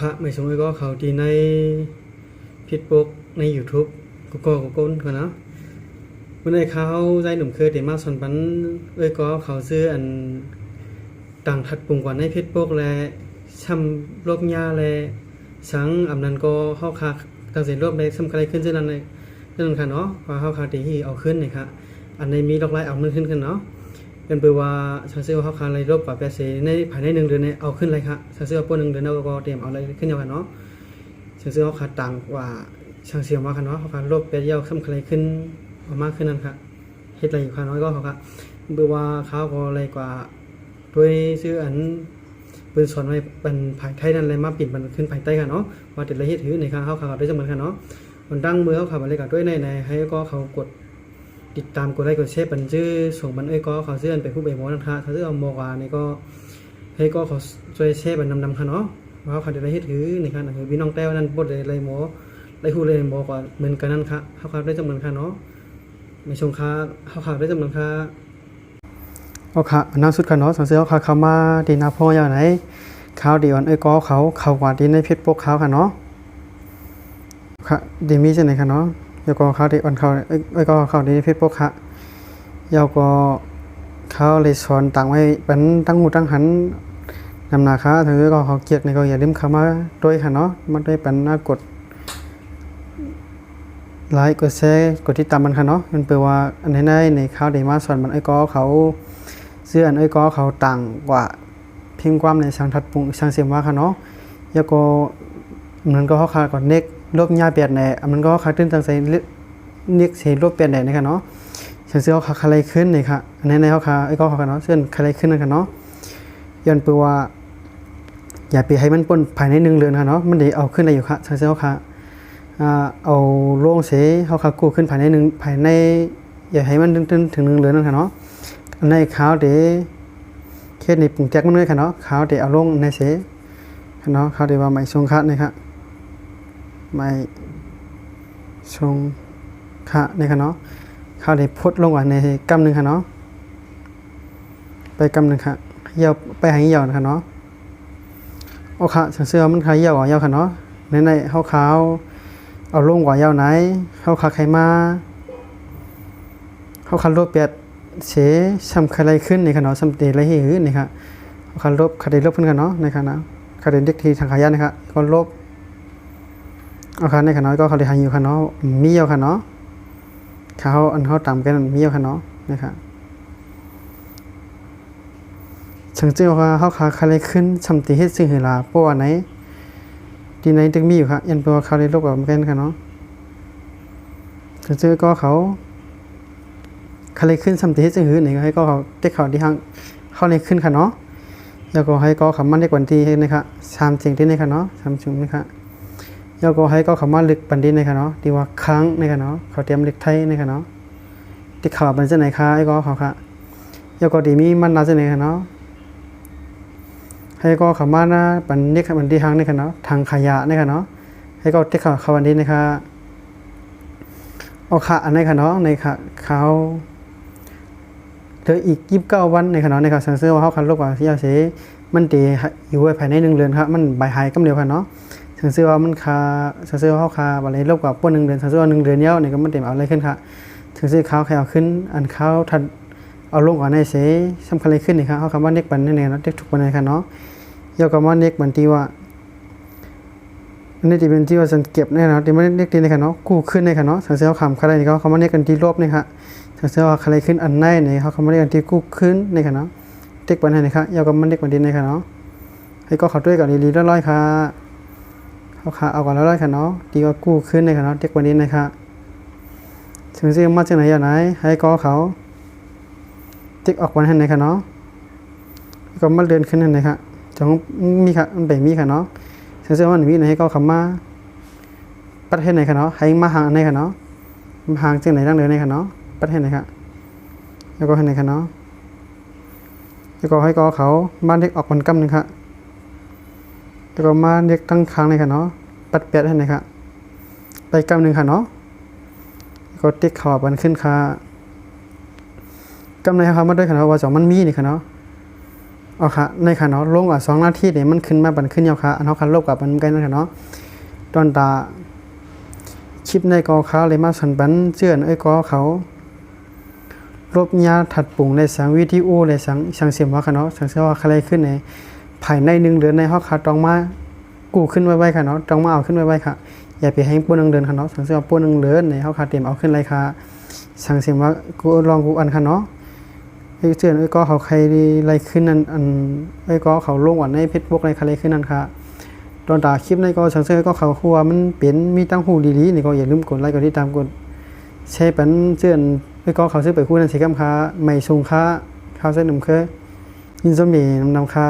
ค่ะไม่สมมติก็เขาที่ในพิดปกใน YouTube ก็ก้นกันเนาะเมื่อในเขาใจหนุ่มเคยเดมาสอนปันก็เขาซื้ออันต่างทัดปุ่งกว่าในพิดปกและช้ำโรคยาและสังอำนันก็เข้าคาตั้งแต่รวบได้สำคัญขึ้นเช่นนั้นเลยเรื่องค่ะเนาะว่าเข้าคาที่เอาขึ้นเลยค่ะอันในมีลอกไล่เอาขึ้นเนาะเป็นเปว่าชาเซลเข้าคาอะไรรบกับแปรเสในภายใน1 เดือนเนี่ยเอาขึ้นเลยครับชาเซลปน1 เดือนเราก็เตรียมเอาอะไรขึ้นอย่างกันเนาะชาเซลเข้าคาต่างกว่าชางเสียงว่ากันเนาะเข้าคารบแปรเยี่ยวซ้ำอะไรขึ้นเอามากขึ้นนั่นครับเฮ็ดอะไรอยู่ค่ะน้อยก็เขาครับเปว่าเขาก็อะไรกว่าด้วยซื้ออันปืนสอนไว้เป็นภายไทยนั่นเลยมาปิดมันขึ้นภายใต้กันเนาะว่าติดอะไรเฮ็ดถือในค่ะเข้าคาได้จำนวนกันเนาะมันดังมือเข้าคาอะไรกันด้วยในให้ก็เขากดติดตามกดไลค์กดแชร์บันชื่อส่งบันก็เขาเสื่อนไปผู้ใบหมอนะคะถ้าเสื่อเอาโมกานี่ก็ให้ก็เขาช่วยแชร์บันนำค่ะเนาะว่าเขาได้เฮ็ดถือในค่ะคือพี่น้องแต้วนั่นบดได้หมอได้ฮู้เลยหมอก็เหมือนกันนั่นค่ะเขาได้จำนวนค่ะเนาะไม่ชงค่ะเขาได้จำนวนค่ะเอาค่ะน้ำสุดค่ะเนาะสังเสือเขาเข้ามาดีนาพ่ออย่างไหนเขาดีอ่อนก็เขากว่าดีในเพชรปกเขาค่ะเนาะค่ะดีมีจังไหนค่ะเนาะแล้วก็เขาได้อ่อนเขาก็เขาในเพชรปกค่ะแล้วก็เขาเลยสอนต่างไว้เป็นตั้งหูตั้งหันนำนาค่ะถือก็เขาเกียกในก็อย่าลืมเข้ามาด้วยค่ะเนาะมาด้วยเป็นหน้ากดไลค์กดแชร์กดติดตามมันค่ะเนาะมันแปลว่าอันไหนในเขาได้มาสอนมันก็เขาเสื้ออันก็เขาต่างกว่าเพียงความในสังทัดปุ่งสังเสียงว่าค่ะเนาะแล้วก็มันก็เขาขาก่อนเน็กลบยาเปลี่ยนแหน่มันก็ขาตื้นตั้งใจเน็กเสียลบเปลี่ยนแหน่นะคะเนาะเสื้อเขาอะไรขึ้นนี่ค่ะอันนี้ในเขาขาก็เขาค่ะเนาะเสื้ออะไรขึ้นนะคะเนาะย้อนแปลว่าอย่าไปให้มันปนภายใน1 เดือนค่ะเนาะมันได้เอาขึ้นได้อยู่ค่ะเสื้อเขาขาเอาโล่งเสียเขาขากู้ขึ้นภายในอย่าให้มันถึง1 เดือนนั่นค่ะเนาะในขาวเดเคสในปุ่งแจ็คมันเลยค่ะเนาะขาวเดเอาลงในเสค่ะเนาะขาวเดว่าไม่ทรงคะนี่ค่ะไม่ทรงคะนี่ค่ะเนาะขาวเดพดลงว่าในกำหนึ่งค่ะเนาะไปกำหนึ่งค่ะเยี่ยวไปหางเยี่ยวนะคะเนาะโอ้ค่ะเสื้อมันขายเยี่ยวกว่าเยี่ยวค่ะเนาะในขาวเอาลงกว่าเยี่ยวไหนเขาขาไขมาเขาคันโลเปียดเสซ้ำอะไรขึ้นในขณะซ้ำเตะอะไรให้หื้อนี่ค่ะคันลบคดีลบขึ้นกันเนาะในขณะคดีเด็กทีทางขยันนะครับก็ลบเอาคันในขณะก็เขาได้หายอยู่ค่ะเนาะมีเอาค่ะเนาะเขาอันเขาต่ำกันมีเอาค่ะเนาะนะครับฉันเจอว่าเขาขาอะไรขึ้นซ้ำเตะให้สิ่งเหล่าเพราะว่าไหนที่ไหนตึกมีอยู่ค่ะยันเพราะว่าเขาได้ลบกับกันค่ะเนาะฉันเจอก็เขาเลยขึ้นสำตีจึงหื้อนี่ให้ก็เขาเด็กเขาที่ห้างเขาเลยขึ้นค่ะเนาะแล้วก็ให้ก็เขามาเด็กวันที่ให้นะคะ3 จริงที่นี่ค่ะเนาะ3 จุ่มนี่ค่ะแล้วก็ให้ก็เขามาลึกปันดีในค่ะเนาะที่ว่าค้างในค่ะเนาะเขาเตรียมเล็กไทยในค่ะเนาะที่เขาเป็นเส้นไหนค่ะไอ้ก็เขาค่ะแล้วก็ดีมีมันนาเส้นไหนค่ะเนาะให้ก็เขามาหน้าปันเด็กปันดีห้างในค่ะเนาะทางขยะในค่ะเนาะให้ก็เด็กเขาวันดีในค่ะเอาค่ะอันในค่ะเนาะในค่ะเขาเธออีก29 วันในขณะในข่าวเสื้อว่าเขาคันโรคว่าที่ยาเสมันตีอยู่ภายใน1 เดือนครับมันใบหายกำเดียวค่ะเนาะเสื้อว่ามันคาเสื้อว่าเขาคาอะไรโรคกว่าป้น1 เดือนเสื้อว่า1 เดือนเนี้ยเนี่ยก็มันเต็มเอาอะไรขึ้นค่ะเสื้อขาวแค่เอาขึ้นอันขาวทันเอาลงก่อนในเสสำคัญอะไรขึ้นนี่ครับเขาคำว่าเน็กบันนี่เนี่ยเนาะเด็กถูกบันในค่ะเนาะยกคำว่าเน็กบันที่ว่าอันนี้ที่เป็นที่ว่าสังเก็บเนี่ยนะที่มันเน็กดีในค่ะเนาะกู้ขึ้นในค่ะเนาะเสื้อขาวอะไรนี่เขาคำว่าเน็กกันที่ลบนี่ค่ะเสื้อว่าอะไรขึ้นอันไหนเนี่ยเขาไม่ได้กันที่กู้ขึ้นในขณะเด็กปันให้นะครับยาวกับมันเด็กปันดินในขณะให้ก็เขาด้วยกับดีๆร้อยค่ะเขาขาเอาก่อนร้อยค่ะเนาะดีกว่ากู้ขึ้นในขณะเด็กปันดินนะครับถึงเสื้อมาจากไหนอย่างไหนให้ก็เขาเด็กออกปันให้ในขณะก็มาเดินขึ้นในค่ะจังมีค่ะมันเป็นมีค่ะเนาะเสื้อว่าหนึ่งวิให้ก็เขามาปัดให้ในขณะให้มาห่างในขณะห่างจากไหนตั้งเดินในขณะปัดให้ไหนครับแล้วก็ให้ไหนครับเนาะแล้วก็ให้ก็เขาบ้านเด็กออกคนกำหนึ่งครับแล้วก็มาเด็กตั้งค้างในครับเนาะปัดเปียดให้ไหนครับไปกำหนึ่งครับเนาะก็ติ๊กขอบมันขึ้นค่ะกำในครับมาด้วยครับว่าสองมันมีนี่ครับเนาะ เอาค่ะในค่ะเนาะลงอ่ะ2นาทีนี่มันขึ้นมาบันขึ้นยาวค่ะอันเฮาคันลบกับมันกันนั่นค่ะเนาะตอนตาคลิปในกอเขาเลยมาสันบันเจื้อนก็เขาลบยาถัดปุ่งในสังวิดีโอในสังเสียมว่าค่ะเนาะสังเสียว่าอะไรขึ้นในภายใน1เดือนในเฮาค่ะต้องมากู้ขึ้นไว้ๆค่ะเนาะต้องมาเอาขึ้นไว้ๆค่ะอย่าไปให้ปุ่น1เดือนค่ะเนาะสังเสียว่าปุ่น1เดือนในเฮาค่ะเตรียมเอาขึ้นไรค่ะสังเสียมว่ากูลองกูอันค่ะเนาะเจื้อนก็เขาใครไรขึ้นนั่นอันก็เขาลงอันใน Facebook ในใครขึ้นนั่นค่ะตอนตาคลิปในก็สังเสียก็เขาคัวมันเป็นมีตั้งหูดีๆนี่ก็อย่าลืมกดไลค์กดติดตามกดแชร์ปันเจื้อนก็เขาซื้อไปคู่นั่นสิครับค่ะไม่ส่งค่าข้าวเส้นหนุ่มเคยยินสมีนำค่า